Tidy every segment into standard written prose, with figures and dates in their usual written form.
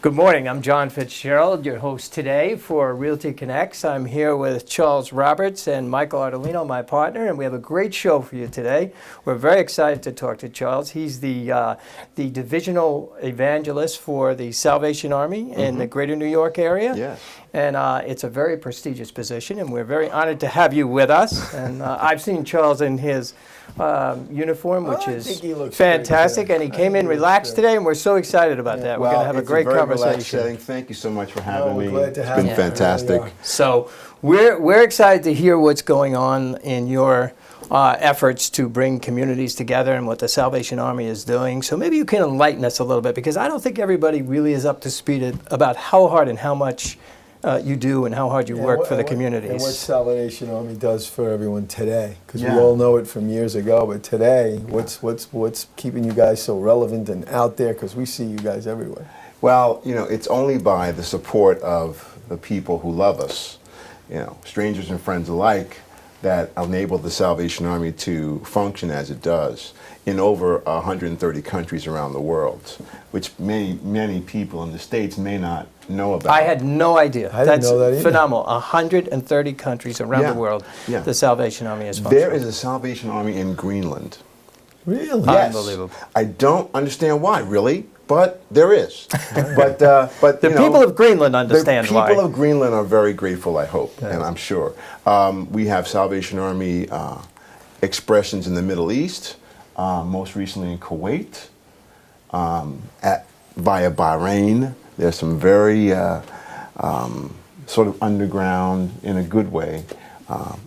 Good morning. I'm John FitzGerald, your host today for Realty Connects. I'm here with Charles Roberts and Michael Ardolino, my partner, and we have a great show for you today. We're very excited to talk to Charles. He's the divisional evangelist for the Salvation Army in the greater New York area. Yes. And it's a very prestigious position, and we're very honored to have you with us. And I've seen Charles in his uniform, which is fantastic, and he came in relaxed today, and we're so excited about that. We're going to have a great conversation. Thank you so much for having me. Glad to have it's been fantastic. So we're excited to hear what's going on in your efforts to bring communities together and what the Salvation Army is doing. So maybe you can enlighten us a little bit, because I don't think everybody really is up to speed about how hard and how much you do and how hard you work for the communities. And what Salvation Army does for everyone today, because we all know it from years ago, but today, what's keeping you guys so relevant and out there, because we see you guys everywhere? Well, it's only by the support of the people who love us, strangers and friends alike, that enable the Salvation Army to function as it does in over 130 countries around the world, which many people in the States may not know about. I had no idea. I didn't know that either. Phenomenal. 130 countries around the world, the Salvation Army is functioning. There is a Salvation Army in Greenland. Really? Yes. Unbelievable. I don't understand why, really, but there is. but the people of Greenland understand why. The people of Greenland are very grateful, I hope, and I'm sure. We have Salvation Army expressions in the Middle East, most recently in Kuwait, via Bahrain. There's some very sort of underground, in a good way,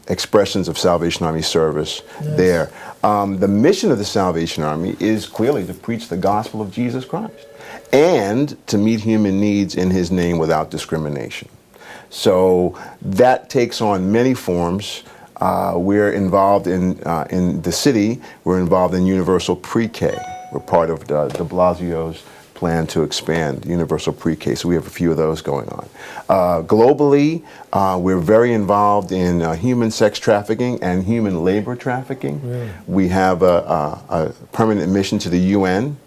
expressions of Salvation Army service there. The mission of the Salvation Army is clearly to preach the gospel of Jesus Christ and to meet human needs in His name without discrimination. So that takes on many forms. We're involved in the city. We're involved in universal pre-K. We're part of de Blasio's plan to expand universal pre-K, so we have a few of those going on. Globally, we're very involved in human sex trafficking and human labor trafficking. Really? We have a permanent mission to the UN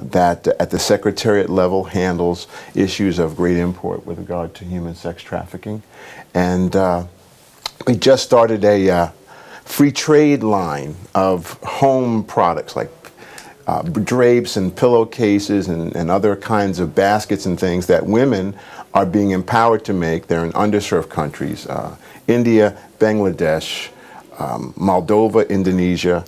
that at the secretariat level handles issues of great import with regard to human sex trafficking. And we just started a free trade line of home products like drapes and pillowcases and other kinds of baskets and things that women are being empowered to make. They're in underserved countries, India, Bangladesh, Moldova, Indonesia,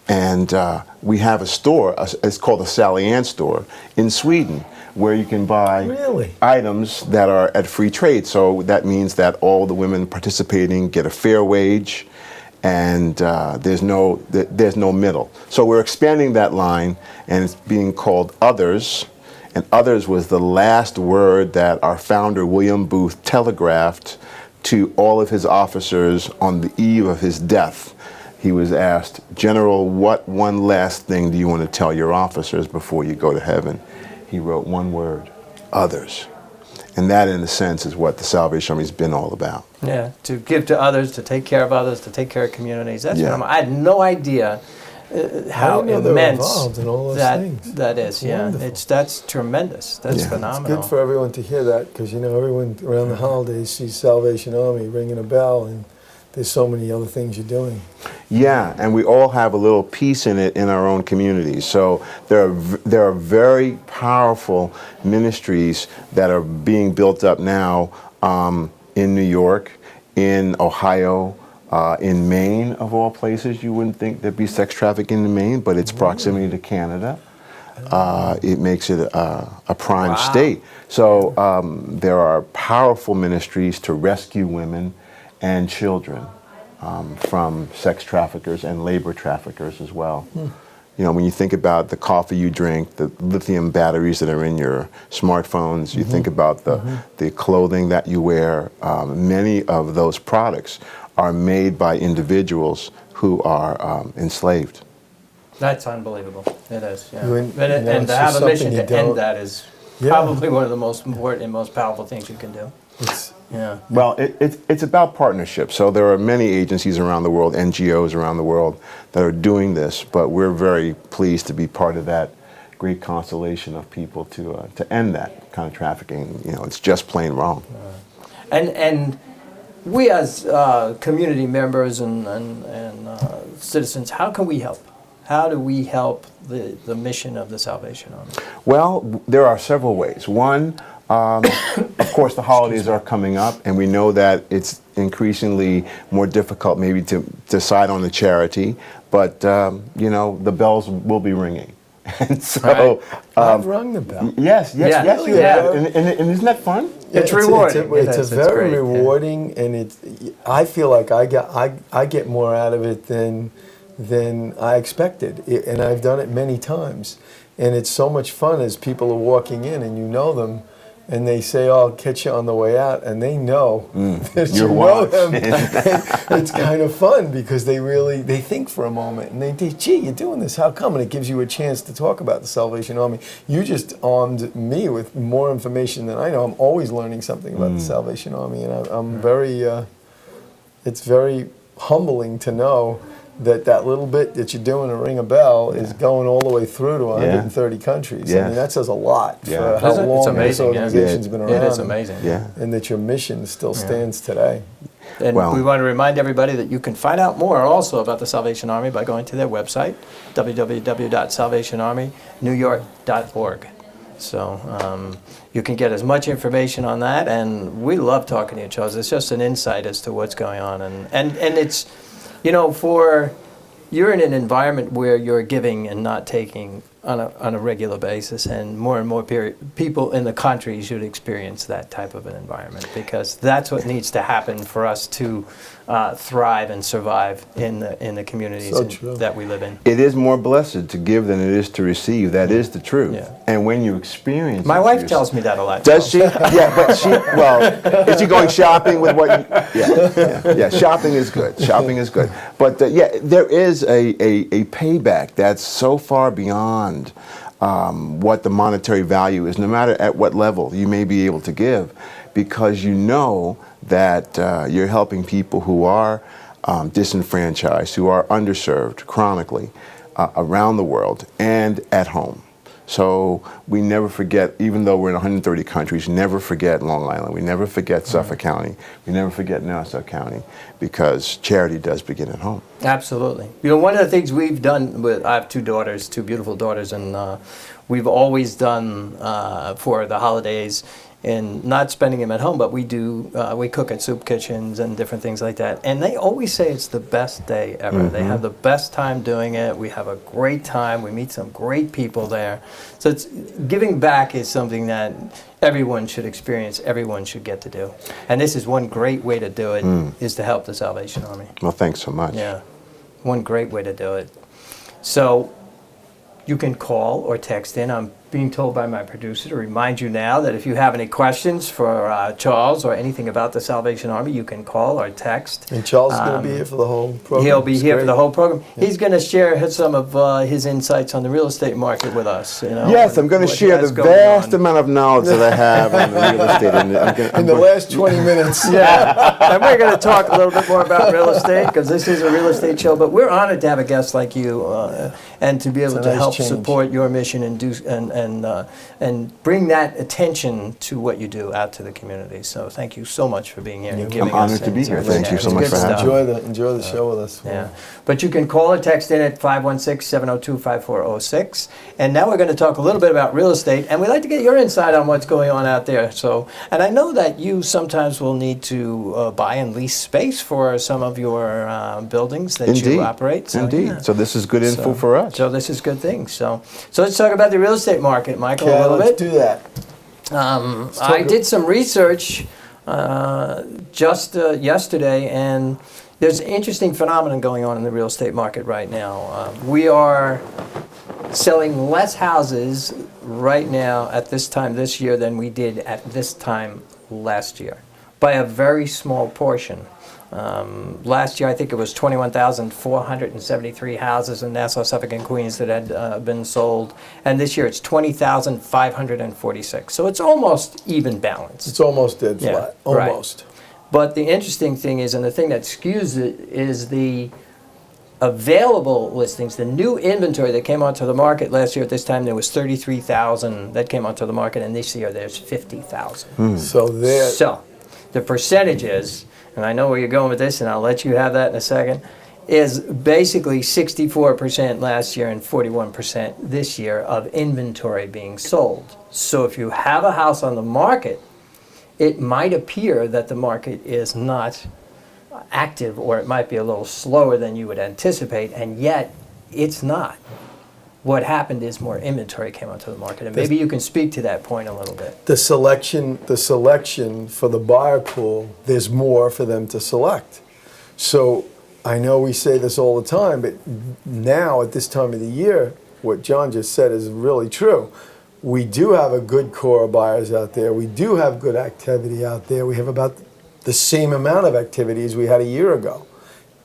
and we have a store, it's called the Sally Ann store in Sweden, where you can buy items that are at free trade. So that means that all the women participating get a fair wage, and there's no middle. So we're expanding that line, and it's being called Others. And Others was the last word that our founder, William Booth, telegraphed to all of his officers on the eve of his death. He was asked, "General, what one last thing do you want to tell your officers before you go to heaven?" He wrote one word: Others. And that, in a sense, is what the Salvation Army has been all about. Yeah, to give to others, to take care of others, to take care of communities. That's phenomenal. I had no idea how immense that is. That's tremendous. That's phenomenal. It's good for everyone to hear that, because everyone around the holidays sees Salvation Army ringing a bell, and there's so many other things you're doing. Yeah, and we all have a little piece in it in our own communities. So there are very powerful ministries that are being built up now in New York, in Ohio, in Maine, of all places. You wouldn't think there'd be sex trafficking in Maine, but its proximity to Canada, it makes it a prime state. So there are powerful ministries to rescue women and children from sex traffickers and labor traffickers as well. When you think about the coffee you drink, the lithium batteries that are in your smartphones, you think about the clothing that you wear, many of those products are made by individuals who are enslaved. That's unbelievable. It is. Yeah. And to have a mission to end that is probably one of the most important and most powerful things you can do. Well, it's about partnership. So there are many agencies around the world, NGOs around the world, that are doing this, but we're very pleased to be part of that great constellation of people to end that kind of trafficking. You know, it's just plain wrong. And we as community members and citizens, how can we help? How do we help the mission of the Salvation Army? Well, there are several ways. One, of course, the holidays are coming up, and we know that it's increasingly more difficult maybe to decide on a charity, but, you know, the bells will be ringing. And so, I've rung the bell. yes, Yeah. you have. And isn't that fun? It's rewarding. It's very great, rewarding, and I feel like I get more out of it than I expected, and I've done it many times. And it's so much fun as people are walking in and you know them, and they say, "Oh, I'll catch you on the way out," and they know that you know them. It's kind of fun because they think for a moment and they think, "Gee, you're doing this? How come?" And it gives you a chance to talk about the Salvation Army. You just armed me with more information than I know. I'm always learning something about the Salvation Army, and I'm very. It's very humbling to know that little bit that you're doing to ring a bell is going all the way through to 130 countries. I mean, that says a lot for how long this organization's been around. It is amazing. And that your mission still stands today. And we want to remind everybody that you can find out more also about the Salvation Army by going to their website, www.salvationarmynewyork.org. So you can get as much information on that, and we love talking to you, Charles. It's just an insight as to what's going on, and it's, you know, you're in an environment where you're giving and not taking on a regular basis, and more people in the country should experience that type of an environment, because that's what needs to happen for us to thrive and survive in the communities that we live in. It is more blessed to give than it is to receive. That is the truth. Yeah. And when you experience My it wife tells me that a lot. Does she? Yeah, but is she going shopping with what yeah, shopping is good. Shopping is good. But there is a payback that's so far beyond what the monetary value is, no matter at what level you may be able to give, because you know that you're helping people who are disenfranchised, who are underserved chronically around the world and at home. So we never forget, even though we're in 130 countries, never forget Long Island. We never forget Suffolk County. We never forget Nassau County, because charity does begin at home. Absolutely. You know, one of the things we've done I have two beautiful daughters, and we've always done for the holidays, and not spending them at home, but we cook at soup kitchens and different things like that. And they always say it's the best day ever. Mm-hmm. They have the best time doing it. We have a great time. We meet some great people there. So giving back is something that everyone should experience, everyone should get to do. And this is one great way to do it, is to help the Salvation Army. Well, thanks so much. Yeah, one great way to do it. So you can call or text in. I'm being told by my producer to remind you now that if you have any questions for Charles or anything about the Salvation Army, you can call or text. And Charles is going to be here for the whole program. He'll be here for the whole program. Yeah. He's going to share some of his insights on the real estate market with us. You know, yes, I'm going to share the vast amount of knowledge that I have on the real estate. In the last 20 minutes. Yeah, and we're going to talk a little bit more about real estate, because this is a real estate show. But we're honored to have a guest like you, and to be able to help support your mission and bring that attention to what you do out to the community. So thank you so much for being here. I'm honored to be here. Thank you so much for having me. Enjoy the show with us. Yeah, but you can call or text in at 516-702-5406. And now we're going to talk a little bit about real estate, and we'd like to get your insight on what's going on out there. So, and I know that you sometimes will need to buy and lease space for some of your buildings that you operate. So, Indeed. Yeah. So this is good info for us. So this is good things. So let's talk about the real estate market, Michael, a little bit. Let's do that. I did some research just yesterday, and there's an interesting phenomenon going on in the real estate market right now. We are selling less houses right now at this time this year than we did at this time last year, by a very small portion. Last year, I think it was 21,473 houses in Nassau, Suffolk, and Queens that had been sold. And this year, it's 20,546. So it's almost even balance. It's almost dead flat. Almost. Right. But the interesting thing is, and the thing that skews it, is the available listings, the new inventory that came onto the market last year at this time, there was 33,000 that came onto the market, and this year there's 50,000. So there. So the percentages, and I know where you're going with this, and I'll let you have that in a second, is basically 64% last year and 41% this year of inventory being sold. So if you have a house on the market, it might appear that the market is not active, or it might be a little slower than you would anticipate, and yet it's not. What happened is more inventory came onto the market, and maybe you can speak to that point a little bit. The selection for the buyer pool, there's more for them to select. So I know we say this all the time, but now at this time of the year, what John just said is really true. We do have a good core of buyers out there. We do have good activity out there. We have about the same amount of activity as we had a year ago.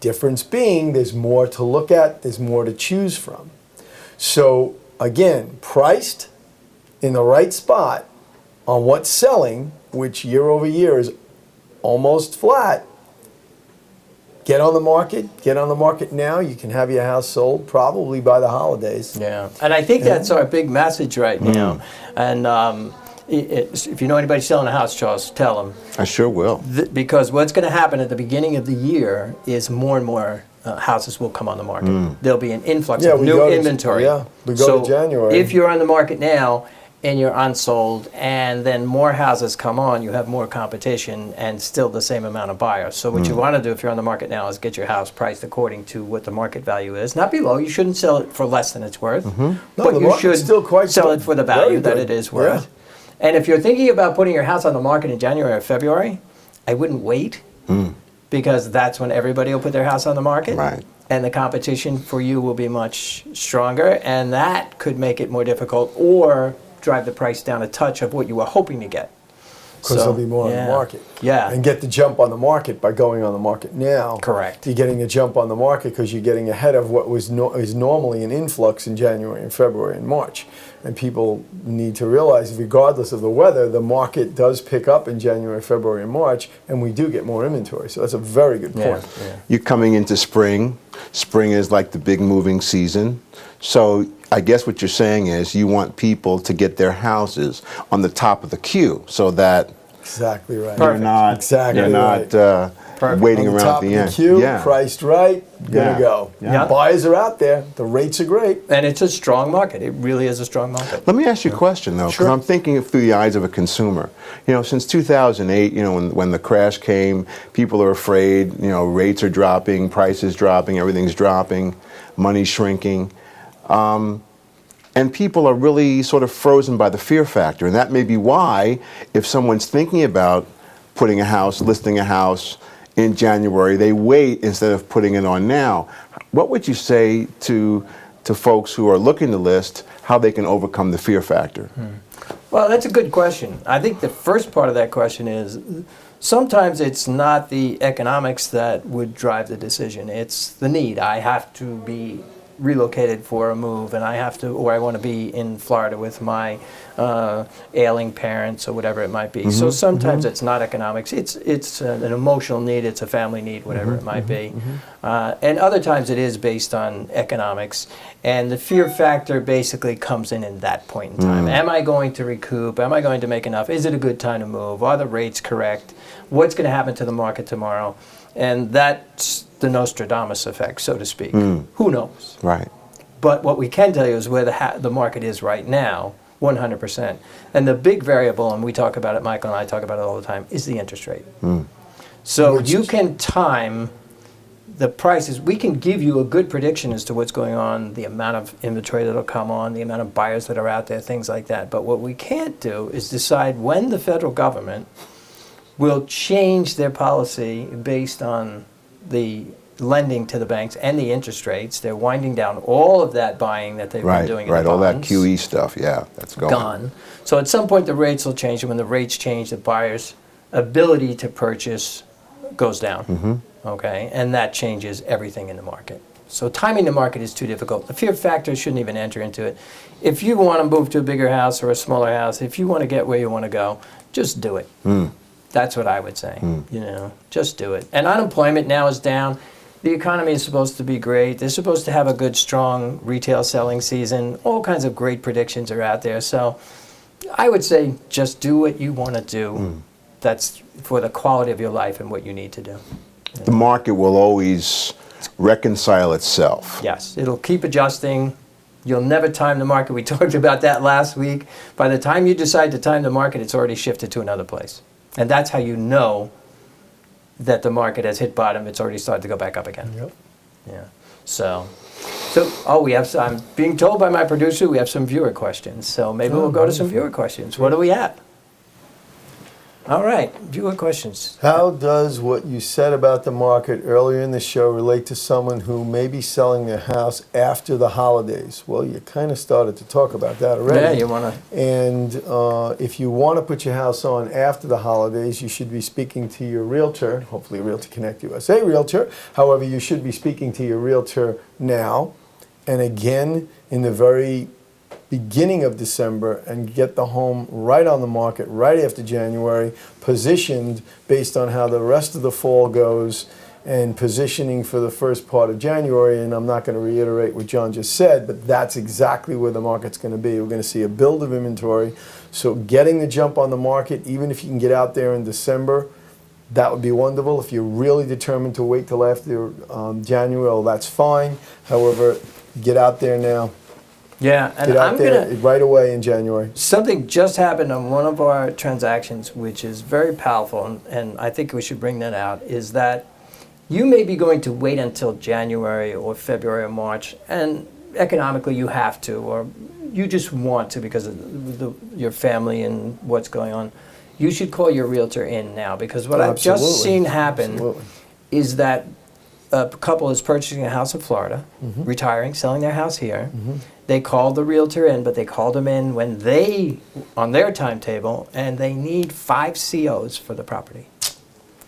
Difference being, there's more to look at, there's more to choose from. So again, priced in the right spot on what's selling, which year over year is almost flat. Get on the market now. You can have your house sold probably by the holidays. Yeah, and I think that's our big message right now. And if you know anybody selling a house, Charles, tell them. I sure will. Because what's going to happen at the beginning of the year is more and more houses will come on the market. There'll be an influx of new inventory. We go to January. If you're on the market now and you're unsold, and then more houses come on, you have more competition and still the same amount of buyers. So what you want to do if you're on the market now is get your house priced according to what the market value is. Not below. You shouldn't sell it for less than it's worth. But you should still quite sell it for the value that it is worth. Yeah. And if you're thinking about putting your house on the market in January or February, I wouldn't wait, because that's when everybody will put their house on the market. Right. And the competition for you will be much stronger, and that could make it more difficult or drive the price down a touch of what you were hoping to get. Because there'll be more on the market. Yeah. And get the jump on the market by going on the market now. Correct. You're getting a jump on the market because you're getting ahead of what is normally an influx in January and February and March. And people need to realize, regardless of the weather, the market does pick up in January, February, and March, and we do get more inventory. So that's a very good point. Yeah. You're coming into spring. Spring is like the big moving season. So I guess what you're saying is you want people to get their houses on the top of the queue so that Exactly right. you're not, Exactly you're not waiting on the around top the of end. the queue, Yeah. priced right, gonna Yeah. go. Yeah. Buyers are out there. The rates are great. And it's a strong market. It really is a strong market. Let me ask you a question, though, because Sure. I'm thinking through the eyes of a consumer. You know, since 2008, you know, when the crash came, people are afraid, you know, rates are dropping, prices dropping, everything's dropping, money's shrinking. And people are really sort of frozen by the fear factor. And that may be why, if someone's thinking about putting a house, listing a house in January, they wait instead of putting it on now. What would you say to folks who are looking to list, how they can overcome the fear factor? Well, that's a good question. I think the first part of that question is sometimes it's not the economics that would drive the decision. It's the need. I have to be relocated for a move, and I have to, or I want to be in Florida with my ailing parents or whatever it might be. So sometimes it's not economics. It's an emotional need. It's a family need, whatever it might be. And other times it is based on economics. And the fear factor basically comes in that point in time. Am I going to recoup? Am I going to make enough? Is it a good time to move? Are the rates correct? What's going to happen to the market tomorrow? And that's the Nostradamus effect, so to speak. Who knows? Right. But what we can tell you is where the market is right now, 100%. And the big variable, and we talk about it, Michael and I talk about it all the time, is the interest rate. So you can time the prices. We can give you a good prediction as to what's going on, the amount of inventory that'll come on, the amount of buyers that are out there, things like that. But what we can't do is decide when the federal government will change their policy based on the lending to the banks and the interest rates. They're winding down all of that buying that they've been doing in the all that bonds. QE stuff, yeah, that's Gone. So at some point the rates will change, and when the rates change, the buyer's ability to purchase goes down. Okay, and that changes everything in the market. So timing the market is too difficult. The fear factor shouldn't even enter into it. If you want to move to a bigger house or a smaller house, if you want to get where you want to go, just do it. That's what I would say. You know, just do it. And unemployment now is down. the economy is supposed to be great. They're supposed to have a good, strong retail selling season. All kinds of great predictions are out there. So I would say just do what you want to do. That's for the quality of your life and what you need to do. The market will always reconcile itself. Yes, it'll keep adjusting. You'll never time the market. We talked about that last week. By the time you decide to time the market, it's already shifted to another place. And that's how you know that the market has hit bottom. It's already started to go back up again. Yep. Yeah. So we have some, I'm being told by my producer we have some viewer questions. So maybe we'll go to some viewer questions. What do we have? All right, viewer questions. How does what you said about the market earlier in the show relate to someone who may be selling their house after the holidays? Well, you kind of started to talk about that already. Yeah, you want to. And if you want to put your house on after the holidays, you should be speaking to your realtor, hopefully a Realty Connect USA realtor. However, you should be speaking to your realtor now and again in the very beginning of December and get the home right on the market right after January, positioned based on how the rest of the fall goes and positioning for the first part of January. And I'm not going to reiterate what John just said, but that's exactly where the market's going to be. We're going to see a build of inventory. So getting the jump on the market, even if you can get out there in December, that would be wonderful. If you're really determined to wait till after January, well, that's fine. However, get out there now. Yeah, and Get out I'm there gonna. right away in January. Something just happened on one of our transactions, which is very powerful, and I think we should bring that out. Is that you may be going to wait until January or February or March, and economically you have to, or you just want to because of your family and what's going on. You should call your realtor in now, because what I've just seen happen is that a couple is purchasing a house in Florida, retiring, selling their house here. They called the realtor in, but they called them in when they, on their timetable, and they need 5 COs for the property.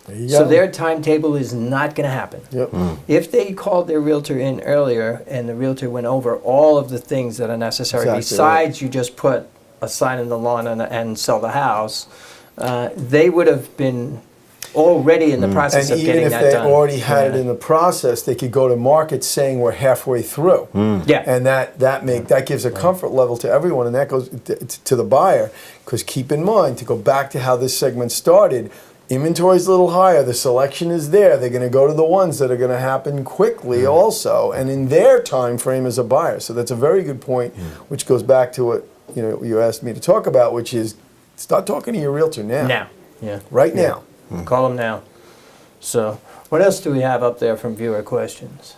There you So go. their timetable is not going to happen. Yep. If they called their realtor in earlier and the realtor went over all of the things that are necessary, Exactly besides you just put a sign in the lawn and sell the house, they would have been already in the process And of even getting if that they done. already had it in the process, they could go to market saying we're halfway through. Yeah. And that gives a comfort level to everyone, and that goes to the buyer. Because keep in mind, to go back to how this segment started, inventory's a little higher, the selection is there. They're going to go to the ones that are going to happen quickly also, and in their time frame as a buyer. So that's a very good point, which goes back to what you asked me to talk about, which is start talking to your realtor now. Now. Yeah. Right now. Call them now. So, what else do we have up there from viewer questions?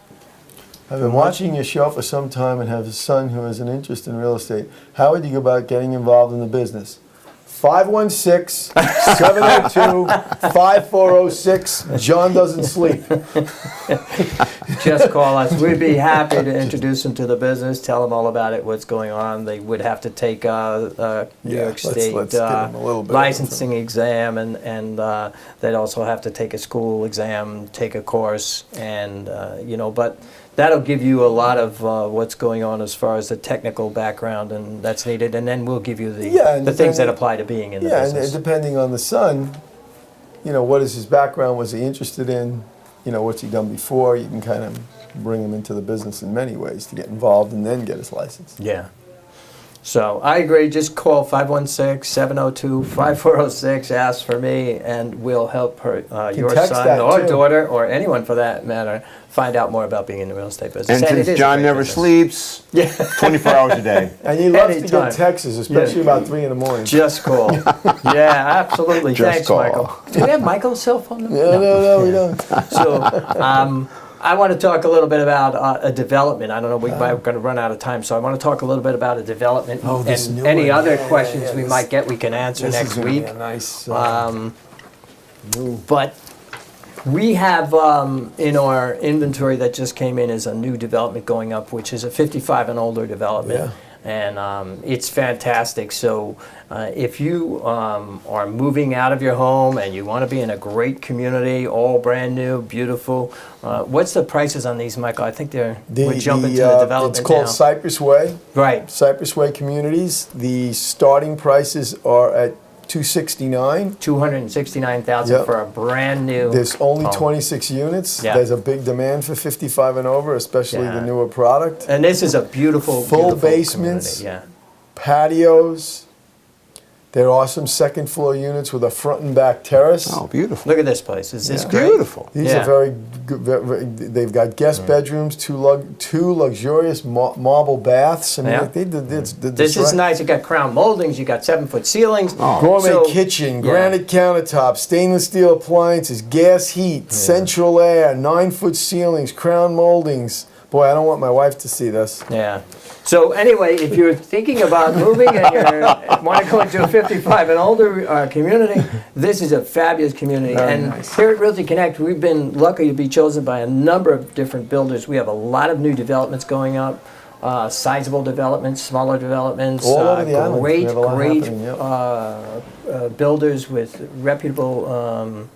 I've been watching your show for some time and have a son who has an interest in real estate. How would you go about getting involved in the business? 516-702-5406. John doesn't sleep. Just call us. We'd be happy to introduce them to the business, tell them all about it, what's going on. They would have to take a New York State let's give them a little bit of licensing exam, and they'd also have to take a school exam, take a course, and but that'll give you a lot of what's going on as far as the technical background and that's needed, and then we'll give you the things that apply to being in the business. And depending on the son, what is his background? Was he interested in? What's he done before? You can kind of bring him into the business in many ways to get involved and then get his license. Yeah. So I agree. Just call 516-702-5406. Ask for me, and we'll help your text son that, or too. daughter or anyone for that matter find out more about being in the real estate business. And it since is a John great never business. sleeps, 24 hours a day. And he loves to Anytime. get texts, especially about 3 in the morning. Just call. Yeah, absolutely. Just Thanks, call. Michael. Do we have Michael's cell phone number? No, we don't. So I want to talk a little bit about a development. I don't know, we're going to run out of time, so I want to talk a little bit about a development. This and new any one. other Yeah, questions yeah, we this- might get, we can answer This next is gonna be week. a nice. But we have in our inventory that just came in is a new development going up, which is a 55 and older development. Yeah. And it's fantastic. So if you are moving out of your home and you want to be in a great community, all brand new, beautiful, what's the prices on these, Michael? I think we're jumping to the development It's called now. Cypress Way. Right. Cypress Way Communities. The starting prices are at 269. 269,000 Yep. for a brand new. There's only home. 26 units. Yeah. There's a big demand for 55 and over, especially Yeah. the newer product. And this is a beautiful, Full beautiful basements. community, Patios. There are some second floor units with a front and back terrace. Oh, beautiful. Look at this place. Is this Yeah. great? Beautiful. These Yeah. are very good. They've got guest bedrooms, two luxurious marble baths. I mean, Yeah. they did this This is right. nice. You got crown moldings. You got 7-foot ceilings. Oh. Gourmet So- kitchen, yeah. granite countertops, stainless steel appliances, gas heat, central air, 9-foot ceilings, crown moldings. Boy, I don't want my wife to see this. Yeah. So anyway, if you're thinking about moving and you want to go into a 55 and older community, this is a fabulous community. Very and nice. here at Realty Connect, we've been lucky to be chosen by a number of different builders. We have a lot of new developments going up, sizable developments, smaller developments, All over the island. We great, have a lot great happening, builders with reputable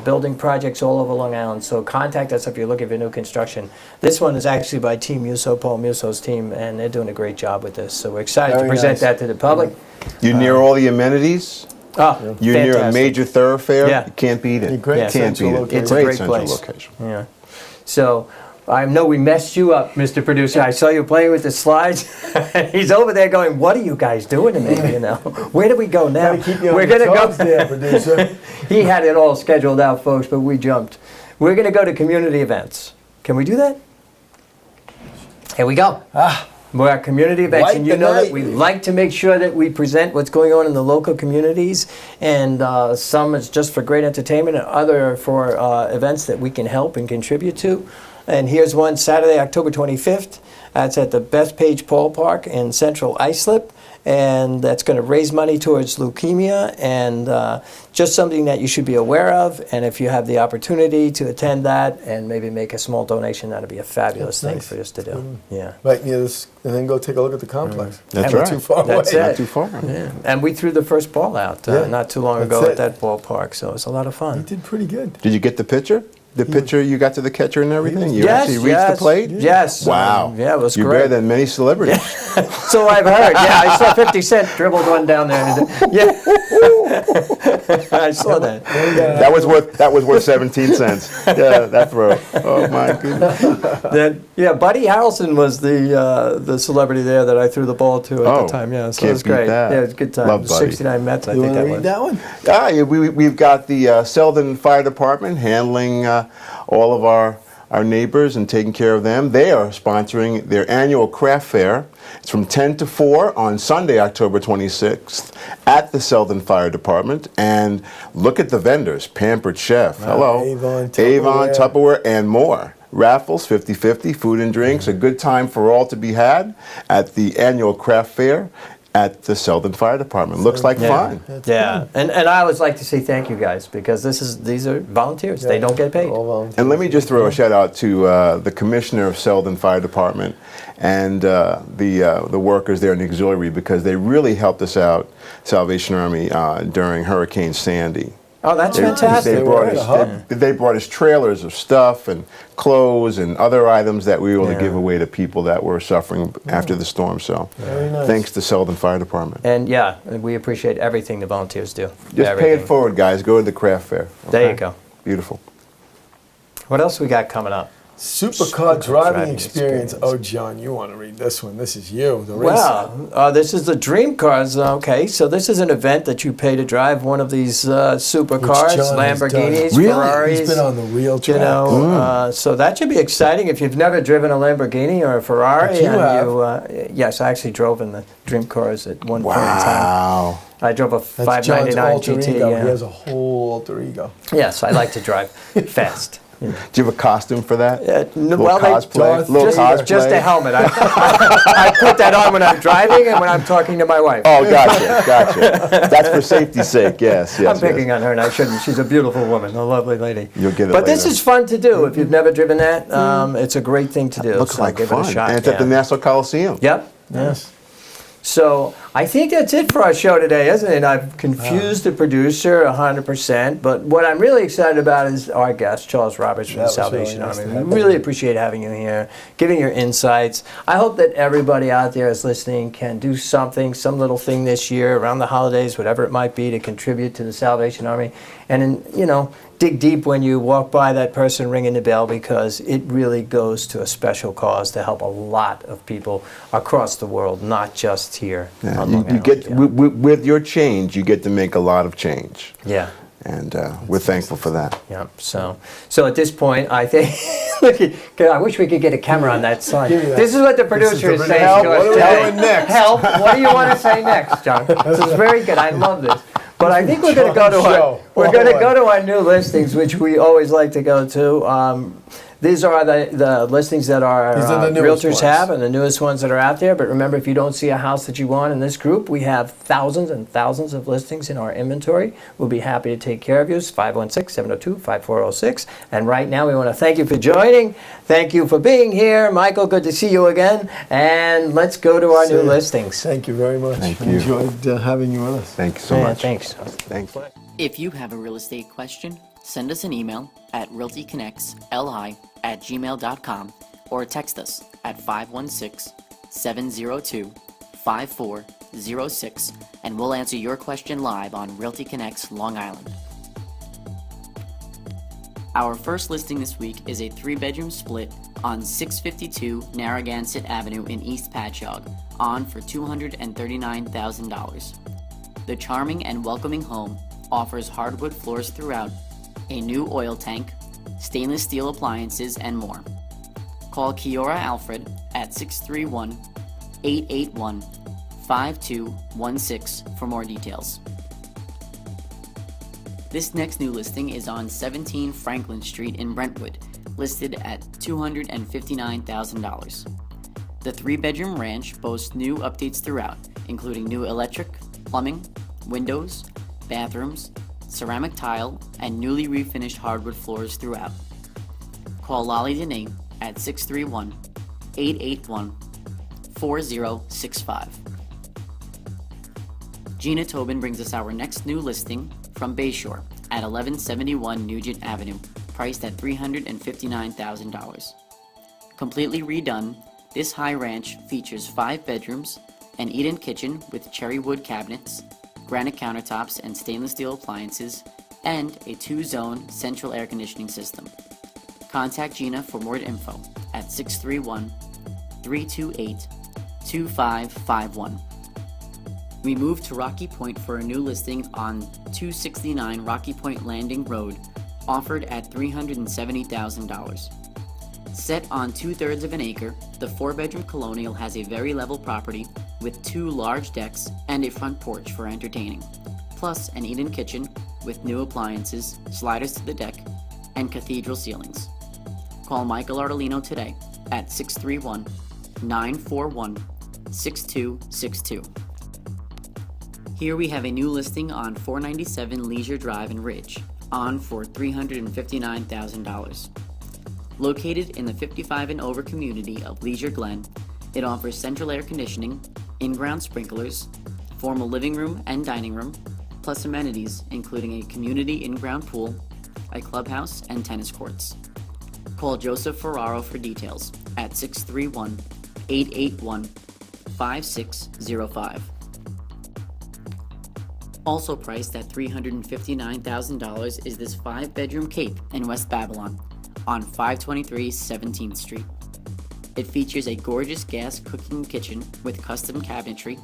building projects all over Long Island. So contact us if you're looking for new construction. This one is actually by Team Musso, Paul Musso's team, and they're doing a great job with this. So we're excited Very to present nice. that to the public. You're near all the amenities. Oh, You're near a fantastic. major thoroughfare. Yeah. You can't beat it. A great You can't central beat it. location. It's a great central place. location. Yeah. So I know we messed you up, Mr. Producer. I saw you playing with the slides. He's over there going, "What are you guys doing to me? You know, where do we go now? Gotta keep you on We're your gonna toes there, producer. He had it all scheduled out, folks, but we jumped. We're going to go to community events. Can we do that? Here we go. We're at community events, Light and you the know that night. we like to make sure that we present what's going on in the local communities, and some is just for great entertainment, and other for events that we can help and contribute to. And here's one Saturday, October 25th. That's at the Bethpage Ballpark in Central Islip, and that's going to raise money towards leukemia, and just something that you should be aware of. And if you have the opportunity to attend that and maybe make a small donation, that'd be a fabulous That's thing nice. for us to do. Yeah. Right near this, and then go take a look at the complex. That's And Not right. too far That's away. it. Not too far. Yeah. And we threw the first ball out Yeah. not too long That's ago it. at that ballpark, so it was a lot of You fun. did pretty good. Did you get the pitcher? The pitcher, you got to the catcher and everything? You Yes, actually reached yes, the plate? yes. Wow. Yeah, it was You're great. better than many celebrities. So I've heard. Yeah, I saw 50 Cent dribbled one down there. Yeah, I saw that. That was worth 17 cents. Yeah, that throw. Oh my goodness. Then, yeah, Buddy Harrelson was the celebrity there that I threw the ball to at Oh, the time. Yeah, so it can't was beat great. that. Yeah, it was a good time. Love Buddy. 69 Mets, I You think want to that read was. that one? Yeah, we've got the Selden Fire Department handling all of our neighbors and taking care of them. They are sponsoring their annual craft fair. It's from 10 to 4 on Sunday, October 26th at the Selden Fire Department. And look at the vendors, Pampered Chef, hello, Avon, Tupperware, and more. Raffles, 50-50, food and drinks, a good time for all to be had at the annual craft fair at the Selden Fire Department. Looks like fun. Yeah, and I always like to say thank you guys, because these are volunteers. They don't get paid. All volunteers. And let me just throw a shout out to the commissioner of Selden Fire Department and the workers there in the auxiliary, because they really helped us out, Salvation Army, during Hurricane Sandy. Oh, that's They fantastic. brought They were us at a they brought us trailers of stuff and clothes and other items that we were able Yeah. to give away to people that were suffering after the storm. So Very nice. thanks to Selden Fire Department. And yeah, we appreciate everything the volunteers do. Just pay it Everything. forward, guys. Go to the craft fair. There you okay? go. Beautiful. What else we got coming up? Supercar driving driving experience. experience. Oh, John, you want to read this one? This is you, the racer. Well, this is the Dream Cars. Okay, so this is an event that you pay to drive one of these supercars, John has Lamborghinis, done. Really? Ferraris. He's been on the real track. You know, so that should be exciting if you've never driven a Lamborghini or a Ferrari. But you and have. Yes, I actually drove in the Dream Cars at one point in time. Wow. I drove a That's John's 599 alter GT. ego. Yeah. He has a whole alter ego. Yes, I like to drive fast. Do you have a costume for that? Little Well, cosplay. Little just- cosplay. Just a helmet. I put that on when I'm driving and when I'm talking to my wife. Oh, gotcha. That's for safety's sake. Yes, yes. I'm picking on her, and I shouldn't. She's a beautiful woman, a lovely lady. You'll get it But this later. is fun to do if you've never driven that. It's a great thing to do. Looks so like give fun. it a shot. And it's at the Nassau Coliseum. Yep. Yes. So I think that's it for our show today, isn't it? I've confused the producer 100%, but what I'm really excited about is our guest, Charles Roberts from the That was Salvation really nice to Army. have We you. really appreciate having you here, giving your insights. I hope that everybody out there is listening can do something, some little thing this year around the holidays, whatever it might be, to contribute to the Salvation Army. And, dig deep when you walk by that person ringing the bell, because it really goes to a special cause to help a lot of people across the world, not just here. Yeah, on Long you Island. get Yeah. with your change, you get to make a lot of change, Yeah. and we're thankful for that. Yeah. So at this point, I think, I wish we could get a camera on that sign. Give me that. This is what the This producer is is the saying help. to us What are we today. doing next? Help. What do you want to say next, John? This is very good. I love this. But I think we're going to go to Show. our new listings, which we always like to go to. These are the listings that our These are the newest realtors ones. have, and the newest ones that are out there. But remember, if you don't see a house that you want in this group, we have thousands and thousands of listings in our inventory. We'll be happy to take care of you. It's 516-702-5406. And right now, we want to thank you for joining. Thank you for being here. Michael, good to see you again. And let's go to our new See ya. listings. Thank you very much. Thank I you. enjoyed having you with us. Thank you so Yeah, much. thanks. Thank you. If you have a real estate question, send us an email at realtyconnectsli@gmail.com or text us at 516-702-5406, and we'll answer your question live on Realty Connects Long Island. Our first listing this week is a 3-bedroom split on 652 Narragansett Avenue in East Patchogue, on for $239,000. The charming and welcoming home offers hardwood floors throughout, a new oil tank, stainless steel appliances, and more. Call Kiora Alfred at 631-881-5216 for more details. This next new listing is on 17 Franklin Street in Brentwood, listed at $259,000. The 3-bedroom ranch boasts new updates throughout, including new electric, plumbing, windows, bathrooms, ceramic tile, and newly refinished hardwood floors throughout. Call Lolly Dene at 631-881-4065. Gina Tobin brings us our next new listing from Bayshore at 1171 Nugent Avenue, priced at $359,000. Completely redone, this high ranch features 5 bedrooms, an eat-in kitchen with cherry wood cabinets, granite countertops and stainless steel appliances, and a 2-zone central air conditioning system. Contact Gina for more info at 631-328-2551. We moved to Rocky Point for a new listing on 269 Rocky Point Landing Road, offered at $370,000. Set on 2/3 of an acre, the 4-bedroom colonial has a very level property with 2 large decks and a front porch for entertaining, plus an eat-in kitchen with new appliances, sliders to the deck, and cathedral ceilings. Call Michael Ardolino today at 631-941-6262. Here we have a new listing on 497 Leisure Drive in Ridge, on for $359,000. Located in the 55 and over community of Leisure Glen, it offers central air conditioning, in-ground sprinklers, formal living room and dining room, plus amenities including a community in-ground pool, a clubhouse, and tennis courts. Call Joseph Ferraro for details at 631-881-5605. Also priced at $359,000 is this 5-bedroom cape in West Babylon on 523 17th Street. It features a gorgeous gas cooking kitchen with custom cabinetry,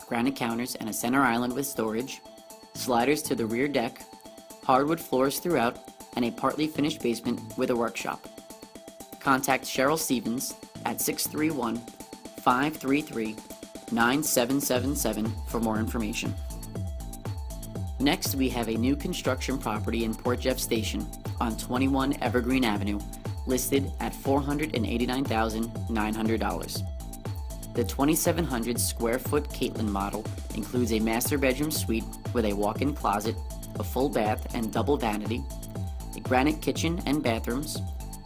granite counters and a center island with storage, sliders to the rear deck, hardwood floors throughout, and a partly finished basement with a workshop. Contact Cheryl Stevens at 631-533-9777 for more information. Next, we have a new construction property in Port Jeff Station on 21 Evergreen Avenue, listed at $489,900. The 2,700 square foot Caitlin model includes a master bedroom suite with a walk-in closet, a full bath and double vanity, a granite kitchen and bathrooms,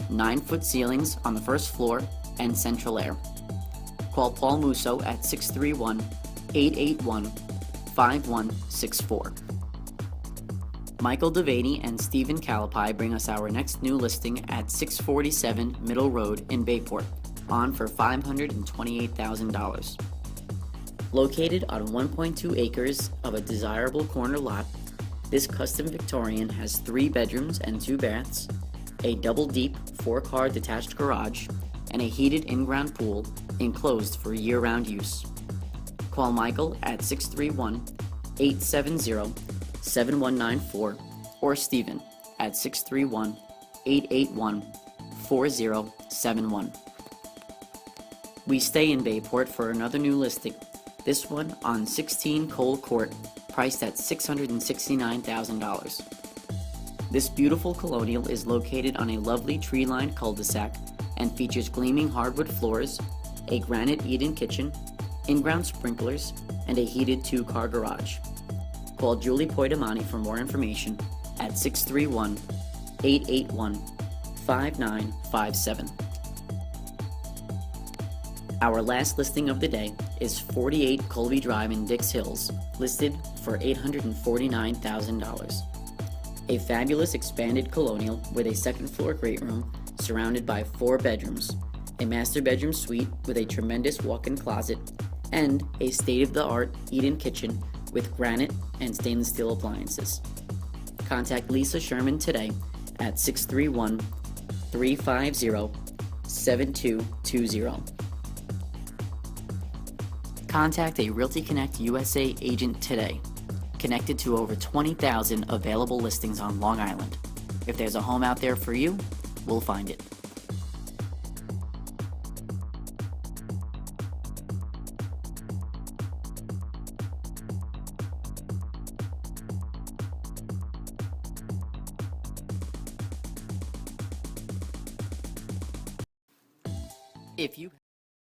9-foot ceilings on the first floor, and central air. Call Paul Musso at 881 5164. Michael Devaney and Stephen Calapai bring us our next new listing at 647 Middle Road in Bayport, on for $528,000. Located on 1.2 acres of a desirable corner lot, this custom Victorian has 3 bedrooms and 2 baths, a double deep 4-car detached garage, and a heated in-ground pool enclosed for year-round use. Call Michael at 631-870-7194 or Stephen at 631-881-4071. We stay in Bayport for another new listing, this one on 16 Cole Court, priced at $669,000. This beautiful colonial is located on a lovely tree-lined cul-de-sac and features gleaming hardwood floors, a granite eat-in kitchen, in-ground sprinklers, and a heated 2-car garage. Call Julie Poitamani for more information at 631-881-5957. Our last listing of the day is 48 Colby Drive in Dix Hills, listed for $849,000. A fabulous expanded colonial with a second-floor great room surrounded by 4 bedrooms, a master bedroom suite with a tremendous walk-in closet, and a state-of-the-art eat-in kitchen with granite and stainless steel appliances. Contact Lisa Sherman today at 631-350-7220. Contact a Realty Connect USA agent today. Connected to over 20,000 available listings on Long Island. If there's a home out there for you, we'll find it. If you